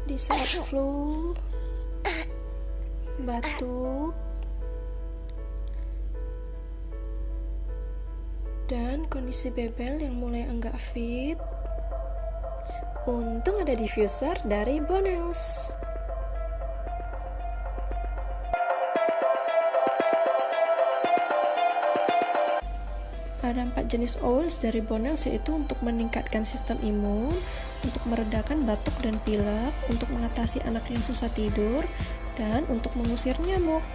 Di saat flu, batuk, dan kondisi bebel yang mulai enggak fit, untung ada diffuser dari Bonels. Ada 4 jenis oils dari Bonels, yaitu untuk meningkatkan sistem imun, untuk meredakan batuk dan pilek, untuk mengatasi anak yang susah tidur, dan untuk mengusir nyamuk.